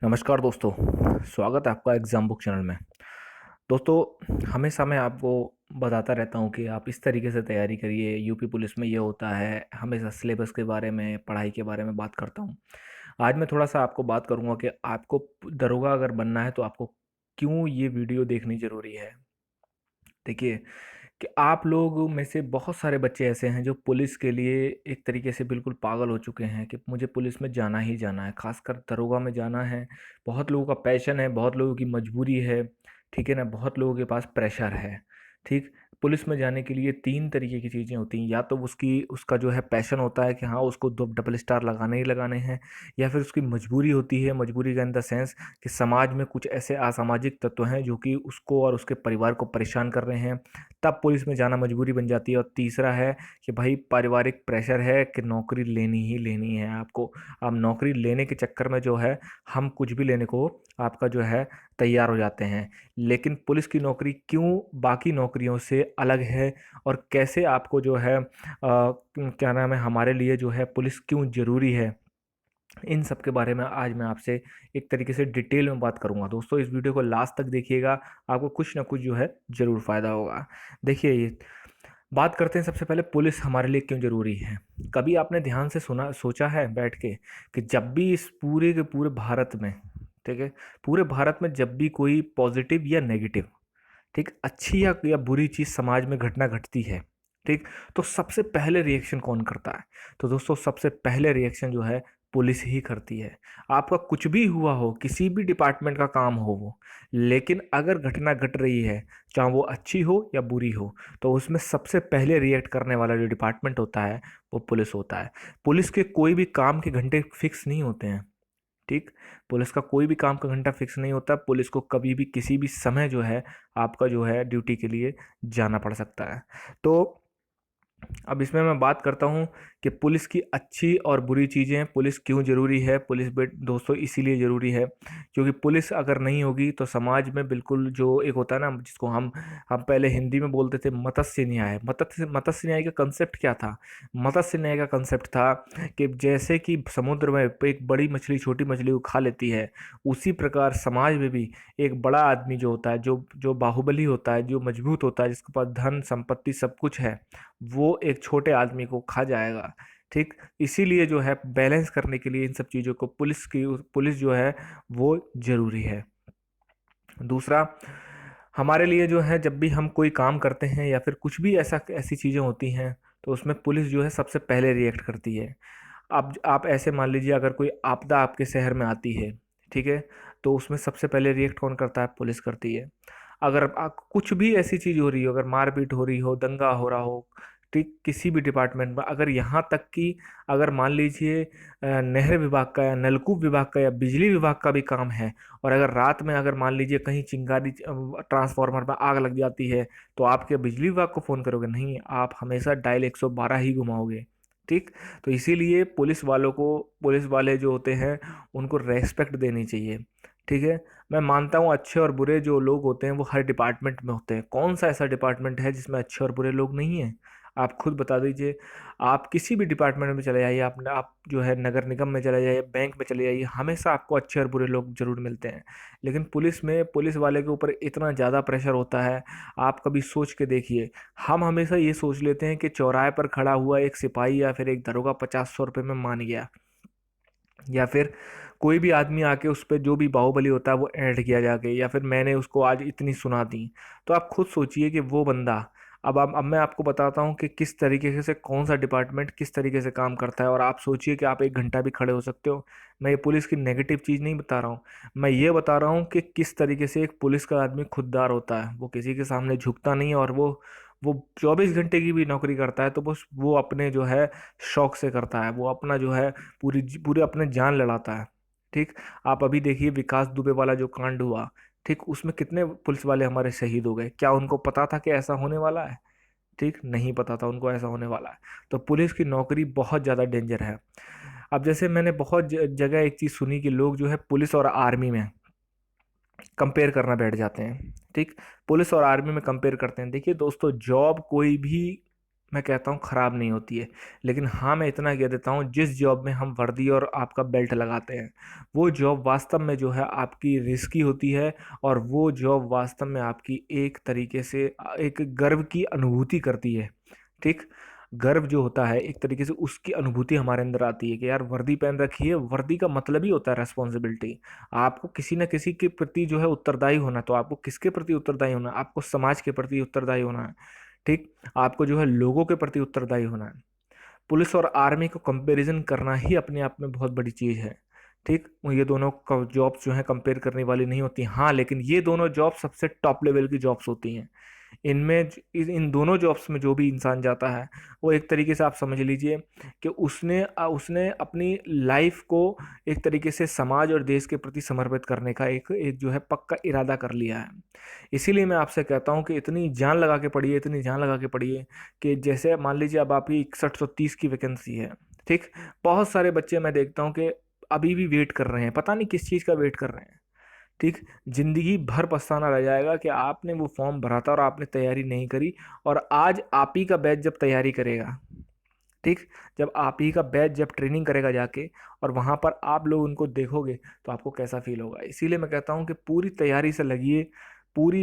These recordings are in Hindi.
नमस्कार दोस्तों, स्वागत है आपका एग्ज़ाम बुक चैनल में। दोस्तों, हमेशा मैं आपको बताता रहता हूँ कि आप इस तरीके से तैयारी करिए, यूपी पुलिस में ये होता है, हमेशा सिलेबस के बारे में, पढ़ाई के बारे में बात करता हूँ। आज मैं थोड़ा-सा आपको बात करूँगा कि आपको दरोगा अगर बनना है तो आपको क्यों ये वीडियो देखनी ज़रूरी है। देखिए कि आप लोगों में से बहुत सारे बच्चे ऐसे हैं जो पुलिस के लिए एक तरीके से बिल्कुल पागल हो चुके हैं कि मुझे पुलिस में जाना ही जाना है, खासकर दरोगा में जाना है। बहुत लोगों का पैशन है, बहुत लोगों की मजबूरी है, ठीक है ना? बहुत लोगों के पास प्रेशर है, ठीक? पुलिस में जाने के लिए 3 तरीके की चीज़ें होती हैं, या तो उसका जो है पैशन होता है कि हाँ, उसको दो डबल स्टार लगाने ही लगाने हैं, या फिर उसकी मजबूरी होती है, मजबूरी का इन द सेंस कि समाज में कुछ ऐसे असामाजिक तत्व हैं जो कि उसको और उसके परिवार को परेशान कर रहे हैं, तब पुलिस में जाना मजबूरी बन जाती है। और तीसरा है कि भाई पारिवारिक प्रेशर है कि नौकरी लेनी ही लेनी है आपको। अब नौकरी लेने के चक्कर में जो है हम कुछ भी लेने को आपका जो है तैयार हो जाते हैं। लेकिन पुलिस की नौकरी क्यों बाकी नौकरियों से अलग है और कैसे आपको जो है क्या नाम है, हमारे लिए जो है पुलिस क्यों ज़रूरी है, इन सब के बारे में आज मैं आपसे एक तरीके से डिटेल में बात करूंगा। दोस्तों, इस वीडियो को लास्ट तक देखिएगा, आपको कुछ ना कुछ जो है ज़रूर फ़ायदा होगा। देखिए, ये बात करते हैं सबसे पहले पुलिस हमारे लिए क्यों ज़रूरी है। कभी आपने ध्यान से सुना सोचा है बैठ के कि जब भी इस पूरे के पूरे भारत में, ठीक है, पूरे भारत में जब भी कोई पॉजिटिव या नेगेटिव, ठीक, अच्छी या बुरी चीज़ समाज में घटना घटती है, ठीक, तो सबसे पहले रिएक्शन कौन करता है? तो दोस्तों, सबसे पहले रिएक्शन जो है पुलिस ही करती है। आपका कुछ भी हुआ हो, किसी भी डिपार्टमेंट का काम हो वो, लेकिन अगर घटना घट रही है, चाहे वो अच्छी हो या बुरी हो, तो उसमें सबसे पहले रिएक्ट करने वाला जो डिपार्टमेंट होता है वो पुलिस होता है। पुलिस के कोई भी काम के घंटे फिक्स नहीं होते हैं, ठीक? पुलिस का कोई भी काम का घंटा फिक्स नहीं होता। पुलिस को कभी भी किसी भी समय जो है आपका जो है ड्यूटी के लिए जाना पड़ सकता है। तो अब इसमें मैं बात करता हूँ कि पुलिस की अच्छी और बुरी चीज़ें, पुलिस क्यों ज़रूरी है। पुलिस बेट दोस्तों इसीलिए ज़रूरी है क्योंकि पुलिस अगर नहीं होगी तो समाज में बिल्कुल जो एक होता है ना, जिसको हम पहले हिंदी में बोलते थे मत्स्य न्याय। मत्स्य न्याय का कंसेप्ट क्या था? मत्स्य न्याय का कंसेप्ट था कि जैसे कि समुद्र में एक बड़ी मछली छोटी मछली को खा लेती है, उसी प्रकार समाज में भी एक बड़ा आदमी जो होता है, जो जो बाहुबली होता है, जो मजबूत होता है, जिसके पास धन संपत्ति सब कुछ है, वो एक छोटे आदमी को खा जाएगा, ठीक? इसीलिए जो है बैलेंस करने के लिए इन सब चीज़ों को पुलिस जो है वो ज़रूरी है। दूसरा, हमारे लिए जो है जब भी हम कोई काम करते हैं या फिर कुछ भी ऐसी चीज़ें होती हैं, तो उसमें पुलिस जो है सबसे पहले रिएक्ट करती है। अब आप ऐसे मान लीजिए अगर कोई आपदा आपके शहर में आती है, ठीक है? तो उसमें सबसे पहले रिएक्ट कौन करता है? पुलिस करती है। अगर कुछ भी ऐसी चीज़ हो रही हो, अगर मारपीट हो रही हो, दंगा हो रहा हो, ठीक, किसी भी डिपार्टमेंट में, अगर यहाँ तक कि अगर मान लीजिए नहर विभाग का या नलकूप विभाग का या बिजली विभाग का भी काम है, और अगर रात में अगर मान लीजिए कहीं चिंगारी ट्रांसफार्मर में आग लग जाती है, तो आप क्या बिजली विभाग को फ़ोन करोगे? नहीं, आप हमेशा डायल 112 ही घुमाओगे, ठीक? तो इसीलिए पुलिस वाले जो होते हैं उनको रेस्पेक्ट देनी चाहिए, ठीक है? मैं मानता हूँ अच्छे और बुरे जो लोग होते हैं वो हर डिपार्टमेंट में होते हैं। कौन सा ऐसा डिपार्टमेंट है जिसमें अच्छे और बुरे लोग नहीं हैं? आप खुद बता दीजिए। आप किसी भी डिपार्टमेंट में चले जाइए, आप जो है नगर निगम में चले जाइए, बैंक में चले जाइए, हमेशा आपको अच्छे और बुरे लोग ज़रूर मिलते हैं। लेकिन पुलिस में पुलिस वाले के ऊपर इतना ज़्यादा प्रेशर होता है, आप कभी सोच के देखिए। हम हमेशा ये सोच लेते हैं कि चौराहे पर खड़ा हुआ एक सिपाही या फिर एक दरोगा 50-100 रुपये में मान गया, या फिर कोई भी आदमी आके उस पे जो भी बाहुबली होता है वो ऐंठ किया जाके, या फिर मैंने उसको आज इतनी सुना दी। तो आप खुद सोचिए कि वो बंदा, अब मैं आपको बताता हूँ कि किस तरीके से कौन सा डिपार्टमेंट किस तरीके से काम करता है, और आप सोचिए कि आप 1 घंटा भी खड़े हो सकते हो। मैं ये पुलिस की नेगेटिव चीज़ नहीं बता रहा हूँ, मैं ये बता रहा हूँ कि किस तरीके से एक पुलिस का आदमी खुददार होता है। वो किसी के सामने झुकता नहीं है, और वो 24 घंटे की भी नौकरी करता है तो बस वो अपने जो है शौक से करता है, वो अपना जो है पूरे अपने जान लड़ाता है, ठीक? आप अभी देखिए विकास दुबे वाला जो कांड हुआ, ठीक? उसमें कितने पुलिस वाले हमारे शहीद हो गए। क्या उनको पता था कि ऐसा होने वाला है? ठीक? नहीं पता था उनको ऐसा होने वाला है। तो पुलिस की नौकरी बहुत ज़्यादा डेंजर है। अब जैसे मैंने बहुत जगह एक चीज़ सुनी कि लोग जो है पुलिस और आर्मी में कंपेयर करना बैठ जाते हैं, ठीक? पुलिस और आर्मी में कंपेयर करते हैं। देखिए दोस्तों, जॉब कोई भी मैं कहता हूँ ख़राब नहीं होती है। लेकिन हाँ, मैं इतना कह देता हूँ, जिस जॉब में हम वर्दी और आपका बेल्ट लगाते हैं, वो जॉब वास्तव में जो है आपकी रिस्की होती है। और वो जॉब वास्तव में आपकी एक तरीके से एक गर्व की अनुभूति करती है। ठीक। गर्व जो होता है एक तरीके से, उसकी अनुभूति हमारे अंदर आती है कि यार वर्दी पहन रखी है। वर्दी का मतलब ही होता है रेस्पॉन्सिबिलिटी। आपको किसी न किसी के प्रति जो है उत्तरदायी होना। तो आपको किसके प्रति उत्तरदायी होना? आपको समाज के प्रति उत्तरदायी होना है। ठीक। आपको जो है लोगों के प्रति उत्तरदायी होना है। पुलिस और आर्मी को कंपैरिजन करना ही अपने आप में बहुत बड़ी चीज़ है। ठीक। ये दोनों जॉब्स जो है कंपेयर करने वाली नहीं होती। हाँ, लेकिन ये दोनों जॉब सबसे टॉप लेवल की जॉब्स होती हैं। इनमें इन दोनों जॉब्स में जो भी इंसान जाता है, वो एक तरीके से आप समझ लीजिए कि उसने अपनी लाइफ को एक तरीके से समाज और देश के प्रति समर्पित करने का एक एक जो है पक्का इरादा कर लिया है। इसीलिए मैं आपसे कहता हूँ कि इतनी जान लगा के पढ़िए, इतनी जान लगा के पढ़िए कि जैसे मान लीजिए अब आपकी 6130 की वैकेंसी है। ठीक। बहुत सारे बच्चे मैं देखता हूँ कि अभी भी वेट कर रहे हैं, पता नहीं किस चीज़ का वेट कर रहे हैं। ठीक। जिंदगी भर पछताना रह जाएगा कि आपने वो फॉर्म भरा था और आपने तैयारी नहीं करी। और आज आप ही का बैच जब तैयारी करेगा, ठीक, जब आप ही का बैच जब ट्रेनिंग करेगा जाके, और वहाँ पर आप लोग उनको देखोगे, तो आपको कैसा फील होगा। इसीलिए मैं कहता हूँ कि पूरी तैयारी से लगिए। पूरी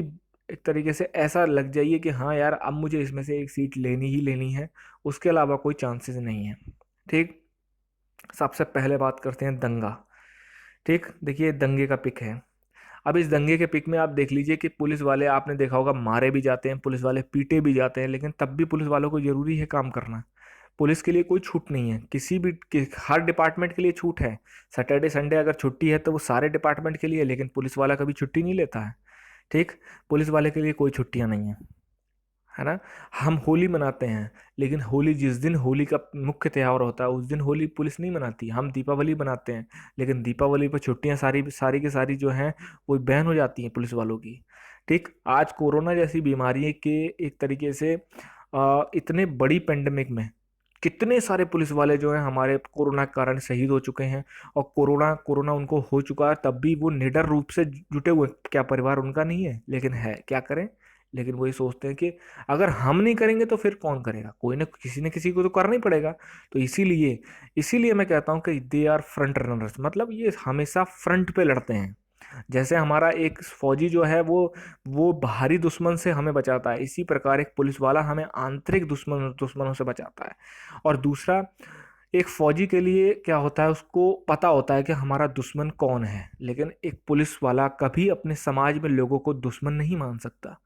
एक तरीके से ऐसा लग जाइए कि हाँ यार, अब मुझे इसमें से एक सीट लेनी ही लेनी है, उसके अलावा कोई चांसेस नहीं है। ठीक। सबसे पहले बात करते हैं दंगा। ठीक। देखिए, दंगे का पिक है। अब इस दंगे के पिक में आप देख लीजिए कि पुलिस वाले, आपने देखा होगा, मारे भी जाते हैं, पुलिस वाले पीटे भी जाते हैं, लेकिन तब भी पुलिस वालों को जरूरी है काम करना। पुलिस के लिए कोई छूट नहीं है, हर डिपार्टमेंट के लिए छूट है। सैटरडे संडे अगर छुट्टी है तो वो सारे डिपार्टमेंट के लिए है, लेकिन पुलिस वाला कभी छुट्टी नहीं लेता है। ठीक। पुलिस वाले के लिए कोई छुट्टियां नहीं है, है ना। हम होली मनाते हैं, लेकिन होली जिस दिन होली का मुख्य त्यौहार होता है, उस दिन होली पुलिस नहीं मनाती। हम दीपावली मनाते हैं, लेकिन दीपावली पर छुट्टियां सारी सारी की सारी जो हैं वो बैन हो जाती हैं पुलिस वालों की। ठीक। आज कोरोना जैसी बीमारी के एक तरीके से इतने बड़ी पेंडेमिक में कितने सारे पुलिस वाले जो हैं हमारे कोरोना के कारण शहीद हो चुके हैं। और कोरोना कोरोना उनको हो चुका है, तब भी वो निडर रूप से जुटे हुए हैं। क्या परिवार उनका नहीं है? लेकिन है, क्या करें। लेकिन वही सोचते हैं कि अगर हम नहीं करेंगे तो फिर कौन करेगा? कोई ना, किसी न किसी को तो करना ही पड़ेगा। तो इसीलिए इसीलिए मैं कहता हूँ कि दे आर फ्रंट रनर्स, मतलब ये हमेशा फ्रंट पे लड़ते हैं। जैसे हमारा एक फौजी जो है वो बाहरी दुश्मन से हमें बचाता है, इसी प्रकार एक पुलिस वाला हमें आंतरिक दुश्मनों से बचाता है। और दूसरा, एक फौजी के लिए क्या होता है, उसको पता होता है कि हमारा दुश्मन कौन है। लेकिन एक पुलिस वाला कभी अपने समाज में लोगों को दुश्मन नहीं मान सकता।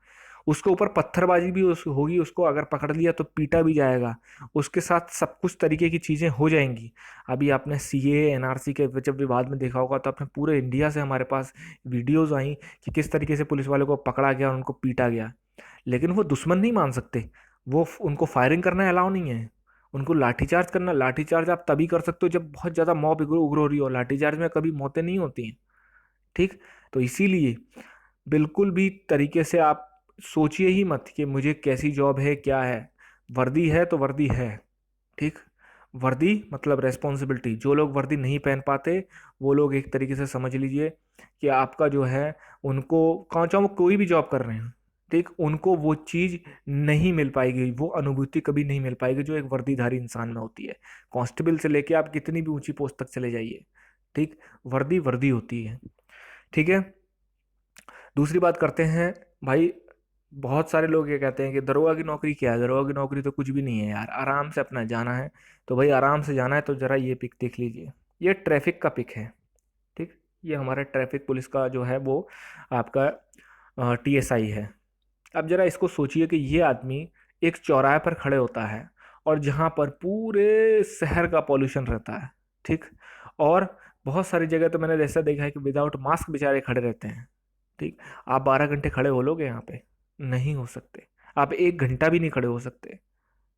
उसके ऊपर पत्थरबाजी भी होगी, उसको अगर पकड़ लिया तो पीटा भी जाएगा। उसके साथ सब कुछ तरीके की चीज़ें हो जाएंगी। अभी आपने सीए एनआरसी के जब विवाद में देखा होगा, तो अपने पूरे इंडिया से हमारे पास वीडियोस आई कि किस तरीके से पुलिस वालों को पकड़ा गया और उनको पीटा गया। लेकिन वो दुश्मन नहीं मान सकते। उनको फायरिंग करना अलाउ नहीं है। उनको लाठीचार्ज करना, लाठीचार्ज आप तभी कर सकते हो जब बहुत ज़्यादा मॉब उग्र उग्र हो रही हो। लाठीचार्ज में कभी मौतें नहीं होती हैं। ठीक। तो इसीलिए बिल्कुल भी तरीके से आप सोचिए ही मत कि मुझे कैसी जॉब है, क्या है। वर्दी है तो वर्दी है। ठीक। वर्दी मतलब रेस्पॉन्सिबिलिटी। जो लोग वर्दी नहीं पहन पाते, वो लोग एक तरीके से समझ लीजिए कि आपका जो है, उनको कौन, चाहे वो कोई भी जॉब कर रहे हैं, ठीक, उनको वो चीज़ नहीं मिल पाएगी, वो अनुभूति कभी नहीं मिल पाएगी जो एक वर्दीधारी इंसान में होती है। कांस्टेबल से लेके आप कितनी भी ऊंची पोस्ट तक चले जाइए, ठीक, वर्दी वर्दी होती है। ठीक है। दूसरी बात करते हैं भाई। बहुत सारे लोग ये कहते हैं कि दरोगा की नौकरी क्या है? दरोगा की नौकरी तो कुछ भी नहीं है यार, आराम से अपना जाना है। तो भाई आराम से जाना है तो ज़रा ये पिक देख लीजिए। ये ट्रैफिक का पिक है। ठीक। ये हमारा ट्रैफिक पुलिस का जो है वो आपका टीएसआई है। अब जरा इसको सोचिए कि ये आदमी एक चौराहे पर खड़े होता है, और जहाँ पर पूरे शहर का पॉल्यूशन रहता है। ठीक। और बहुत सारी जगह तो मैंने ऐसा देखा है कि विदाउट मास्क बेचारे खड़े रहते हैं। ठीक। आप 12 घंटे खड़े हो लोगे यहाँ पे? नहीं हो सकते। आप 1 घंटा भी नहीं खड़े हो सकते।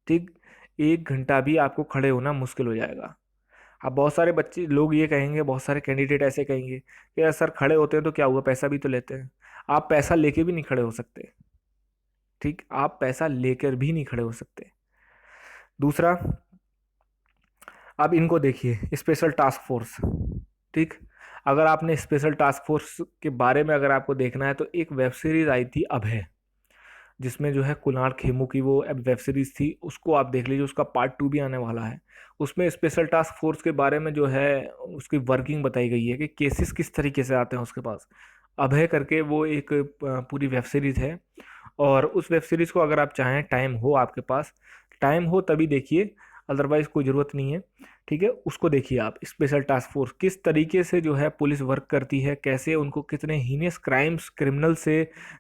ठीक। 1 घंटा भी आपको खड़े होना मुश्किल हो जाएगा। अब बहुत सारे बच्चे लोग ये कहेंगे, बहुत सारे कैंडिडेट ऐसे कहेंगे कि यार सर, खड़े होते हैं तो क्या हुआ, पैसा भी तो लेते हैं। आप पैसा लेके भी नहीं खड़े हो सकते। ठीक। आप पैसा लेकर भी नहीं खड़े हो सकते। दूसरा, अब इनको देखिए, स्पेशल टास्क फोर्स। ठीक। अगर आपने स्पेशल टास्क फोर्स के बारे में अगर आपको देखना है, तो एक वेब सीरीज आई थी अभय। जिसमें जो है कुणाल खेमू की वो वेब सीरीज थी, उसको आप देख लीजिए, उसका पार्ट 2 भी आने वाला है। उसमें स्पेशल टास्क फोर्स के बारे में जो है उसकी वर्किंग बताई गई है कि केसेस किस तरीके से आते हैं उसके पास। अभय करके वो एक पूरी वेब सीरीज है। और उस वेब सीरीज को अगर आप चाहें, टाइम हो आपके पास, टाइम हो तभी देखिए, अदरवाइज कोई ज़रूरत नहीं है। ठीक है, उसको देखिए आप, स्पेशल टास्क फोर्स किस तरीके से जो है पुलिस वर्क करती है, कैसे उनको कितने हीनियस क्राइम्स क्रिमिनल से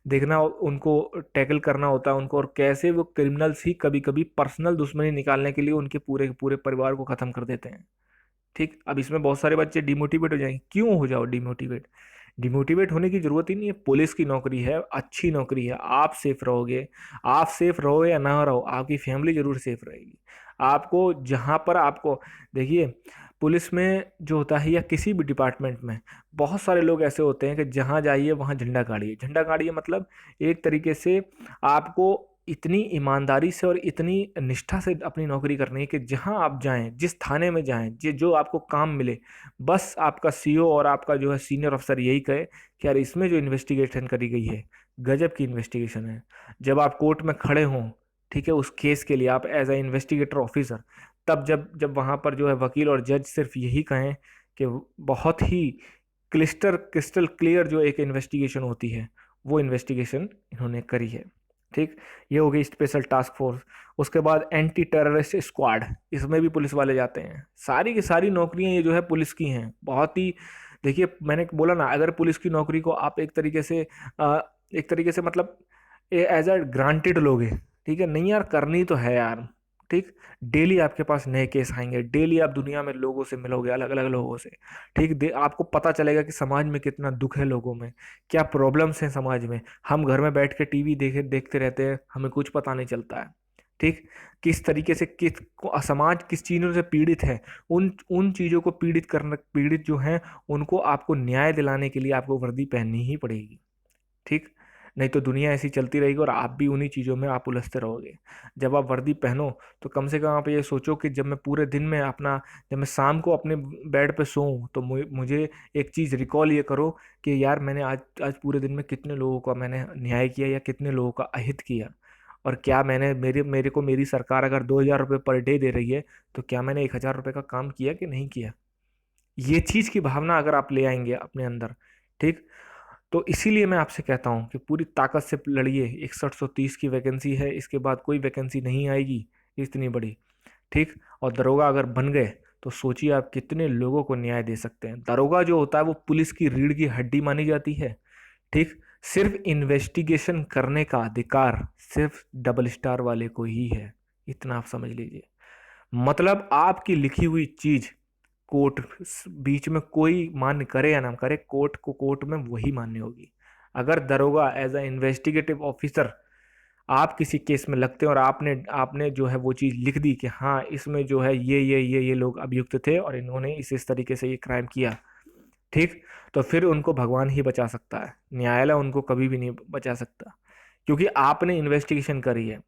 देखना, उनको टैकल करना होता है उनको, और कैसे वो क्रिमिनल्स ही कभी कभी पर्सनल दुश्मनी निकालने के लिए उनके पूरे पूरे परिवार को ख़त्म कर देते हैं। ठीक, अब इसमें बहुत सारे बच्चे डिमोटिवेट हो जाएंगे, क्यों हो जाओ डिमोटिवेट? डिमोटिवेट होने की जरूरत ही नहीं है, पुलिस की नौकरी है, अच्छी नौकरी है, आप सेफ रहोगे। आप सेफ रहो या ना रहो, आपकी फैमिली जरूर सेफ रहेगी। आपको जहाँ पर आपको, देखिए, पुलिस में जो होता है या किसी भी डिपार्टमेंट में, बहुत सारे लोग ऐसे होते हैं कि जहाँ जाइए वहाँ झंडा गाड़िए, झंडा गाड़िए मतलब एक तरीके से आपको इतनी ईमानदारी से और इतनी निष्ठा से अपनी नौकरी करनी है कि जहां आप जाएं, जिस थाने में जाएं, जो आपको काम मिले, बस आपका सीओ और आपका जो है सीनियर अफसर यही कहे कि यार इसमें जो इन्वेस्टिगेशन करी गई है, गजब की इन्वेस्टिगेशन है। जब आप कोर्ट में खड़े हों, ठीक है, उस केस के लिए आप एज ए इन्वेस्टिगेटर ऑफिसर, तब जब जब वहां पर जो है वकील और जज सिर्फ यही कहें कि बहुत ही क्लिस्टर क्रिस्टल क्लियर जो एक इन्वेस्टिगेशन होती है, वो इन्वेस्टिगेशन इन्होंने करी है। ठीक, ये हो गई स्पेशल टास्क फोर्स। उसके बाद एंटी टेररिस्ट स्क्वाड, इसमें भी पुलिस वाले जाते हैं। सारी की सारी नौकरियां ये जो है पुलिस की हैं, बहुत ही। देखिए, मैंने बोला ना, अगर पुलिस की नौकरी को आप एक तरीके से मतलब एज अ ग्रांटेड लोगे, ठीक है, नहीं यार करनी तो है यार। ठीक, डेली आपके पास नए केस आएंगे, डेली आप दुनिया में लोगों से मिलोगे, अलग अलग लोगों से। ठीक, आपको पता चलेगा कि समाज में कितना दुख है लोगों में, क्या प्रॉब्लम्स हैं समाज में। हम घर में बैठ के टीवी देखते रहते हैं, हमें कुछ पता नहीं चलता है। ठीक, किस तरीके से समाज किस चीज़ों से पीड़ित है, उन उन चीज़ों को पीड़ित जो हैं, उनको आपको न्याय दिलाने के लिए आपको वर्दी पहननी ही पड़ेगी। ठीक, नहीं तो दुनिया ऐसी चलती रहेगी और आप भी उन्हीं चीज़ों में आप उलझते रहोगे। जब आप वर्दी पहनो तो कम से कम आप ये सोचो कि जब मैं पूरे दिन में अपना, जब मैं शाम को अपने बेड पे सोऊं, तो मुझे एक चीज़ रिकॉल ये करो कि यार मैंने आज आज पूरे दिन में कितने लोगों का मैंने न्याय किया या कितने लोगों का अहित किया। और क्या मैंने, मेरे मेरे को मेरी सरकार अगर 2,000 रुपये पर डे दे रही है, तो क्या मैंने 1,000 रुपये का काम किया कि नहीं किया? ये चीज़ की भावना अगर आप ले आएंगे अपने अंदर, ठीक, तो इसीलिए मैं आपसे कहता हूँ कि पूरी ताकत से लड़िए। 6130 की वैकेंसी है, इसके बाद कोई वैकेंसी नहीं आएगी इतनी बड़ी। ठीक, और दरोगा अगर बन गए तो सोचिए आप कितने लोगों को न्याय दे सकते हैं। दरोगा जो होता है वो पुलिस की रीढ़ की हड्डी मानी जाती है। ठीक, सिर्फ इन्वेस्टिगेशन करने का अधिकार सिर्फ डबल स्टार वाले को ही है, इतना आप समझ लीजिए। मतलब आपकी लिखी हुई चीज कोर्ट, बीच में कोई मान्य करे या ना करे, कोर्ट में वही मान्य होगी। अगर दरोगा एज अ इन्वेस्टिगेटिव ऑफिसर आप किसी केस में लगते हैं और आपने आपने जो है वो चीज़ लिख दी कि हाँ इसमें जो है ये लोग अभियुक्त थे और इन्होंने इस तरीके से ये क्राइम किया, ठीक, तो फिर उनको भगवान ही बचा सकता है, न्यायालय उनको कभी भी नहीं बचा सकता, क्योंकि आपने इन्वेस्टिगेशन करी है।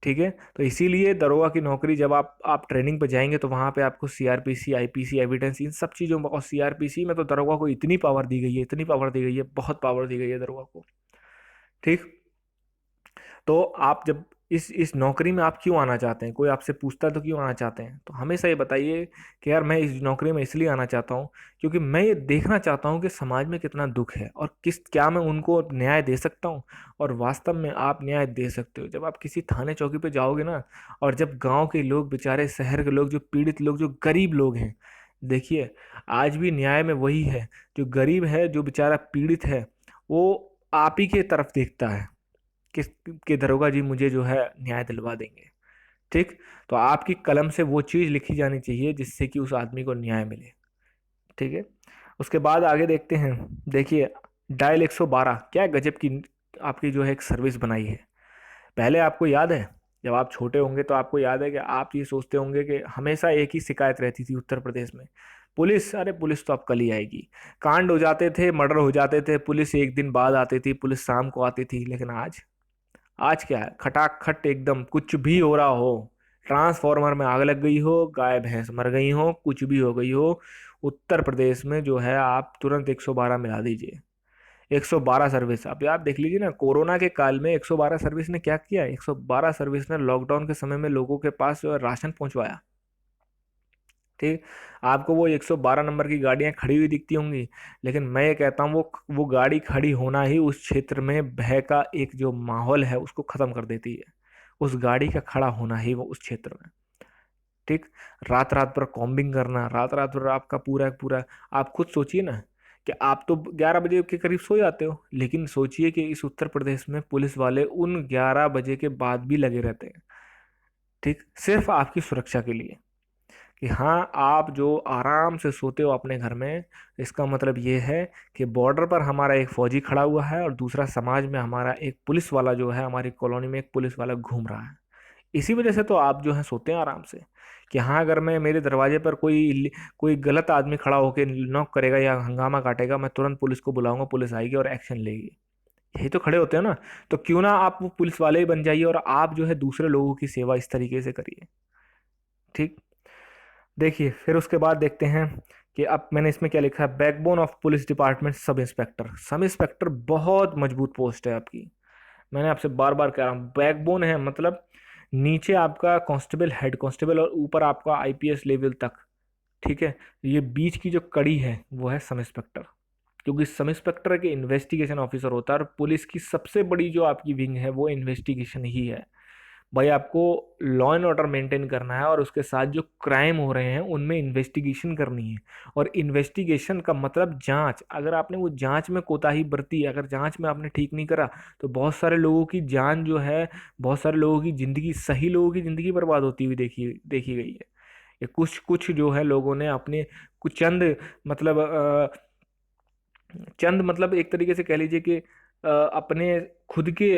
ठीक है, तो इसीलिए दरोगा की नौकरी, जब आप ट्रेनिंग पे जाएंगे तो वहाँ पे आपको सीआरपीसी, आईपीसी, एविडेंस, इन सब चीज़ों में, और सीआरपीसी में तो दरोगा को इतनी पावर दी गई है, इतनी पावर दी गई है, बहुत पावर दी गई है दरोगा को। ठीक, तो आप जब इस नौकरी में आप क्यों आना चाहते हैं, कोई आपसे पूछता है तो क्यों आना चाहते हैं, तो हमेशा ये बताइए कि यार मैं इस नौकरी में इसलिए आना चाहता हूँ क्योंकि मैं ये देखना चाहता हूँ कि समाज में कितना दुख है और क्या मैं उनको न्याय दे सकता हूँ। और वास्तव में आप न्याय दे सकते हो जब आप किसी थाने चौकी पे जाओगे ना, और जब गाँव के लोग, बेचारे शहर के लोग, जो पीड़ित लोग, जो गरीब लोग हैं, देखिए, आज भी न्याय में वही है, जो गरीब है, जो बेचारा पीड़ित है, वो आप ही के तरफ देखता है किस के दरोगा जी मुझे जो है न्याय दिलवा देंगे। ठीक, तो आपकी कलम से वो चीज़ लिखी जानी चाहिए जिससे कि उस आदमी को न्याय मिले। ठीक है, उसके बाद आगे देखते हैं। देखिए, डायल 112 क्या गजब की आपकी जो है एक सर्विस बनाई है। पहले आपको याद है, जब आप छोटे होंगे तो आपको याद है कि आप ये सोचते होंगे कि हमेशा एक ही शिकायत रहती थी उत्तर प्रदेश में, पुलिस, अरे पुलिस तो अब कल ही आएगी। कांड हो जाते थे, मर्डर हो जाते थे, पुलिस एक दिन बाद आती थी, पुलिस शाम को आती थी। लेकिन आज, आज क्या है, खटाखट एकदम कुछ भी हो रहा हो, ट्रांसफॉर्मर में आग लग गई हो, गाय भैंस मर गई हो, कुछ भी हो गई हो, उत्तर प्रदेश में जो है आप तुरंत 112 मिला दीजिए। 112 सर्विस, अब आप देख लीजिए ना, कोरोना के काल में 112 सर्विस ने क्या किया, 112 सर्विस ने लॉकडाउन के समय में लोगों के पास जो है राशन पहुंचवाया। ठीक। आपको वो 112 नंबर की गाड़ियां खड़ी हुई दिखती होंगी, लेकिन मैं ये कहता हूँ वो गाड़ी खड़ी होना ही उस क्षेत्र में भय का एक जो माहौल है उसको खत्म कर देती है। उस गाड़ी का खड़ा होना ही वो उस क्षेत्र में। ठीक। रात रात भर कॉम्बिंग करना, रात रात भर आपका पूरा पूरा, आप खुद सोचिए ना कि आप तो 11 बजे के करीब सो जाते हो, लेकिन सोचिए कि इस उत्तर प्रदेश में पुलिस वाले उन 11 बजे के बाद भी लगे रहते हैं। ठीक, सिर्फ आपकी सुरक्षा के लिए, कि हाँ आप जो आराम से सोते हो अपने घर में, इसका मतलब ये है कि बॉर्डर पर हमारा एक फौजी खड़ा हुआ है और दूसरा समाज में हमारा एक पुलिस वाला जो है, हमारी कॉलोनी में एक पुलिस वाला घूम रहा है। इसी वजह से तो आप जो है सोते हैं आराम से, कि हाँ अगर मैं मेरे दरवाजे पर कोई गलत आदमी खड़ा होकर नॉक करेगा या हंगामा काटेगा, मैं तुरंत पुलिस को बुलाऊंगा, पुलिस आएगी और एक्शन लेगी। यही तो खड़े होते हैं ना। तो क्यों ना आप वो पुलिस वाले ही बन जाइए और आप जो है दूसरे लोगों की सेवा इस तरीके से करिए। ठीक। देखिए फिर उसके बाद देखते हैं कि अब मैंने इसमें क्या लिखा है, backbone of police department sub inspector. Sub inspector बहुत मजबूत पोस्ट है आपकी। मैंने आपसे बार बार कह रहा हूँ, बैकबोन है मतलब नीचे आपका कांस्टेबल, हेड कांस्टेबल, और ऊपर आपका आईपीएस लेवल तक। ठीक है। ये बीच की जो कड़ी है वो है सब इंस्पेक्टर, क्योंकि सब इंस्पेक्टर के इन्वेस्टिगेशन ऑफिसर होता है, और पुलिस की सबसे बड़ी जो आपकी विंग है वो इन्वेस्टिगेशन ही है। भाई आपको लॉ एंड ऑर्डर मेंटेन करना है और उसके साथ जो क्राइम हो रहे हैं उनमें इन्वेस्टिगेशन करनी है। और इन्वेस्टिगेशन का मतलब जांच, अगर आपने वो जांच में कोताही बरती, अगर जांच में आपने ठीक नहीं करा, तो बहुत सारे लोगों की जान जो है, बहुत सारे लोगों की जिंदगी, सही लोगों की जिंदगी बर्बाद होती हुई देखी देखी गई है। ये कुछ कुछ जो है लोगों ने अपने कुछ चंद मतलब चंद मतलब एक तरीके से कह लीजिए कि अपने खुद के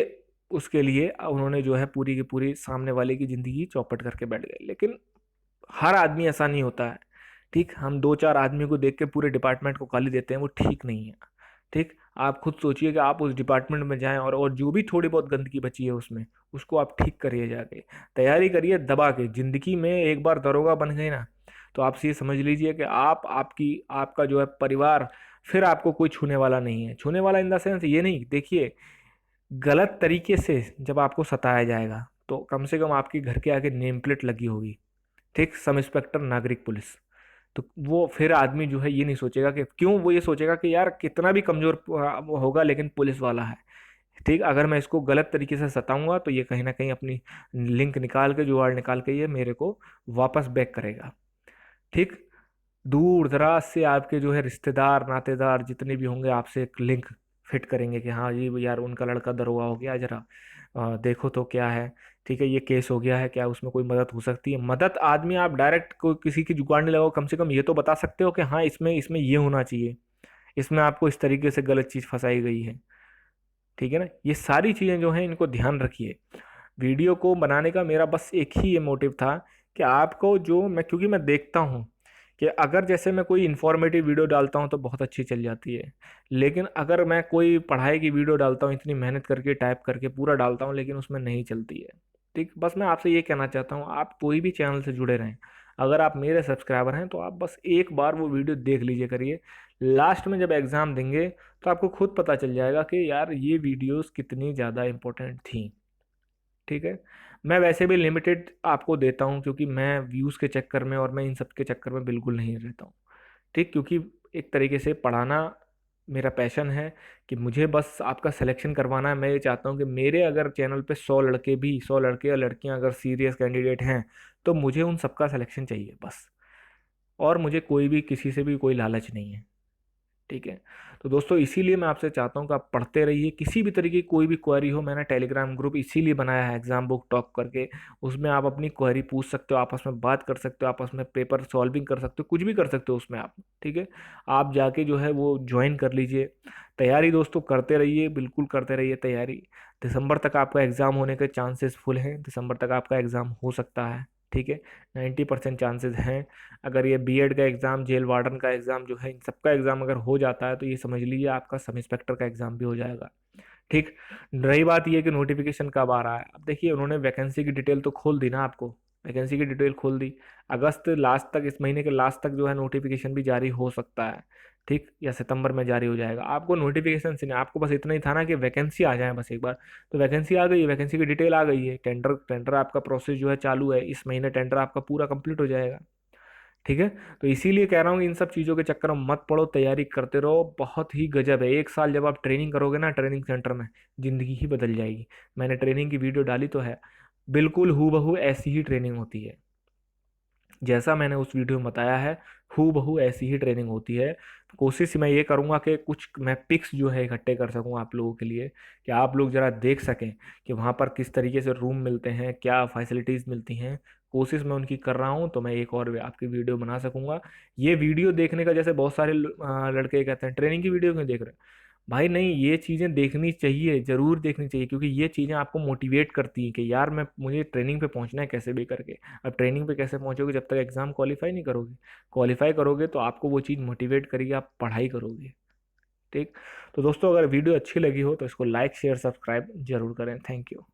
उसके लिए उन्होंने जो है पूरी की पूरी सामने वाले की जिंदगी चौपट करके बैठ गए। लेकिन हर आदमी ऐसा नहीं होता है। ठीक, हम दो चार आदमी को देख के पूरे डिपार्टमेंट को गाली देते हैं, वो ठीक नहीं है। ठीक, आप खुद सोचिए कि आप उस डिपार्टमेंट में जाएं और जो भी थोड़ी बहुत गंदगी बची है उसमें, उसको आप ठीक करिए जाके, तैयारी करिए दबा के। जिंदगी में एक बार दरोगा बन गए ना, तो आप ये समझ लीजिए कि आपका जो है परिवार, फिर आपको कोई छूने वाला नहीं है। छूने वाला इन द सेंस ये नहीं, देखिए गलत तरीके से जब आपको सताया जाएगा तो कम से कम आपके घर के आगे नेम प्लेट लगी होगी, ठीक, सब इंस्पेक्टर नागरिक पुलिस, तो वो फिर आदमी जो है ये नहीं सोचेगा कि क्यों, वो ये सोचेगा कि यार कितना भी कमजोर वो होगा लेकिन पुलिस वाला है। ठीक, अगर मैं इसको गलत तरीके से सताऊंगा तो ये कहीं ना कहीं अपनी लिंक निकाल के, जुगाड़ निकाल के ये मेरे को वापस बैक करेगा। ठीक, दूर दराज से आपके जो है रिश्तेदार नातेदार जितने भी होंगे आपसे एक लिंक फिट करेंगे कि हाँ ये यार उनका लड़का दरोगा हो गया, जरा देखो तो क्या है। ठीक है, ये केस हो गया है, क्या उसमें कोई मदद हो सकती है। मदद आदमी आप डायरेक्ट कोई किसी की जुगाड़ नहीं लगाओ, कम से कम ये तो बता सकते हो कि हाँ इसमें इसमें ये होना चाहिए, इसमें आपको इस तरीके से गलत चीज़ फंसाई गई है। ठीक है ना, ये सारी चीज़ें जो हैं इनको ध्यान रखिए। वीडियो को बनाने का मेरा बस एक ही ये मोटिव था कि आपको जो मैं, क्योंकि मैं देखता हूँ कि अगर जैसे मैं कोई इन्फॉर्मेटिव वीडियो डालता हूँ तो बहुत अच्छी चल जाती है, लेकिन अगर मैं कोई पढ़ाई की वीडियो डालता हूँ, इतनी मेहनत करके टाइप करके पूरा डालता हूँ, लेकिन उसमें नहीं चलती है। ठीक, बस मैं आपसे ये कहना चाहता हूँ, आप कोई भी चैनल से जुड़े रहें, अगर आप मेरे सब्सक्राइबर हैं तो आप बस एक बार वो वीडियो देख लीजिए करिए। लास्ट में जब एग्ज़ाम देंगे तो आपको खुद पता चल जाएगा कि यार ये वीडियोस कितनी ज़्यादा इंपॉर्टेंट थी। ठीक है, मैं वैसे भी लिमिटेड आपको देता हूँ, क्योंकि मैं व्यूज़ के चक्कर में और मैं इन सब के चक्कर में बिल्कुल नहीं रहता हूँ। ठीक, क्योंकि एक तरीके से पढ़ाना मेरा पैशन है, कि मुझे बस आपका सिलेक्शन करवाना है। मैं ये चाहता हूँ कि मेरे अगर चैनल पे 100 लड़के या लड़कियाँ अगर सीरियस कैंडिडेट हैं, तो मुझे उन सबका सिलेक्शन चाहिए बस, और मुझे कोई भी किसी से भी कोई लालच नहीं है। ठीक है, तो दोस्तों इसीलिए मैं आपसे चाहता हूँ कि आप पढ़ते रहिए, किसी भी तरीके की कोई भी क्वेरी हो, मैंने टेलीग्राम ग्रुप इसीलिए बनाया है एग्जाम बुक टॉक करके। उसमें आप अपनी क्वेरी पूछ सकते हो, आपस में बात कर सकते हो, आपस में पेपर सॉल्विंग कर सकते हो, कुछ भी कर सकते हो उसमें आप। ठीक है, आप जाके जो है वो ज्वाइन कर लीजिए। तैयारी दोस्तों करते रहिए, बिल्कुल करते रहिए तैयारी। दिसंबर तक आपका एग्ज़ाम होने के चांसेस फुल हैं, दिसंबर तक आपका एग्ज़ाम हो सकता है। ठीक है, 90% चांसेस हैं। अगर ये बीएड का एग्ज़ाम, जेल वार्डन का एग्ज़ाम जो है, इन सबका एग्ज़ाम अगर हो जाता है तो ये समझ लीजिए आपका सब इंस्पेक्टर का एग्ज़ाम भी हो जाएगा। ठीक, रही बात ये कि नोटिफिकेशन कब आ रहा है, अब देखिए उन्होंने वैकेंसी की डिटेल तो खोल दी ना आपको, वैकेंसी की डिटेल खोल दी। अगस्त लास्ट तक, इस महीने के लास्ट तक जो है नोटिफिकेशन भी जारी हो सकता है। ठीक, या सितंबर में जारी हो जाएगा। आपको नोटिफिकेशन से नहीं, आपको बस इतना ही था ना कि वैकेंसी आ जाए बस एक बार। तो वैकेंसी आ गई है, वैकेंसी की डिटेल आ गई है, टेंडर टेंडर आपका प्रोसेस जो है चालू है, इस महीने टेंडर आपका पूरा कंप्लीट हो जाएगा। ठीक है। तो इसीलिए कह रहा हूँ इन सब चीज़ों के चक्कर में मत पड़ो, तैयारी करते रहो। बहुत ही गजब है, एक साल जब आप ट्रेनिंग करोगे ना ट्रेनिंग सेंटर में, ज़िंदगी ही बदल जाएगी। मैंने ट्रेनिंग की वीडियो डाली तो है, बिल्कुल हूबहू ऐसी ही ट्रेनिंग होती है, जैसा मैंने उस वीडियो में बताया है हूबहू ऐसी ही ट्रेनिंग होती है। कोशिश मैं ये करूँगा कि कुछ मैं पिक्स जो है इकट्ठे कर सकूँ आप लोगों के लिए, कि आप लोग ज़रा देख सकें कि वहाँ पर किस तरीके से रूम मिलते हैं, क्या फैसिलिटीज़ मिलती हैं। कोशिश मैं उनकी कर रहा हूँ, तो मैं एक और आपकी वीडियो बना सकूँगा। ये वीडियो देखने का, जैसे बहुत सारे लड़के कहते हैं ट्रेनिंग की वीडियो क्यों देख रहे हैं, भाई नहीं, ये चीज़ें देखनी चाहिए, ज़रूर देखनी चाहिए, क्योंकि ये चीज़ें आपको मोटिवेट करती हैं कि यार मैं मुझे ट्रेनिंग पे पहुंचना है कैसे भी करके। अब ट्रेनिंग पे कैसे पहुंचोगे, जब तक एग्ज़ाम क्वालिफाई नहीं करोगे। क्वालिफाई करोगे तो आपको वो चीज़ मोटिवेट करेगी, आप पढ़ाई करोगे। ठीक। तो दोस्तों, अगर वीडियो अच्छी लगी हो तो इसको लाइक शेयर सब्सक्राइब जरूर करें। Thank you.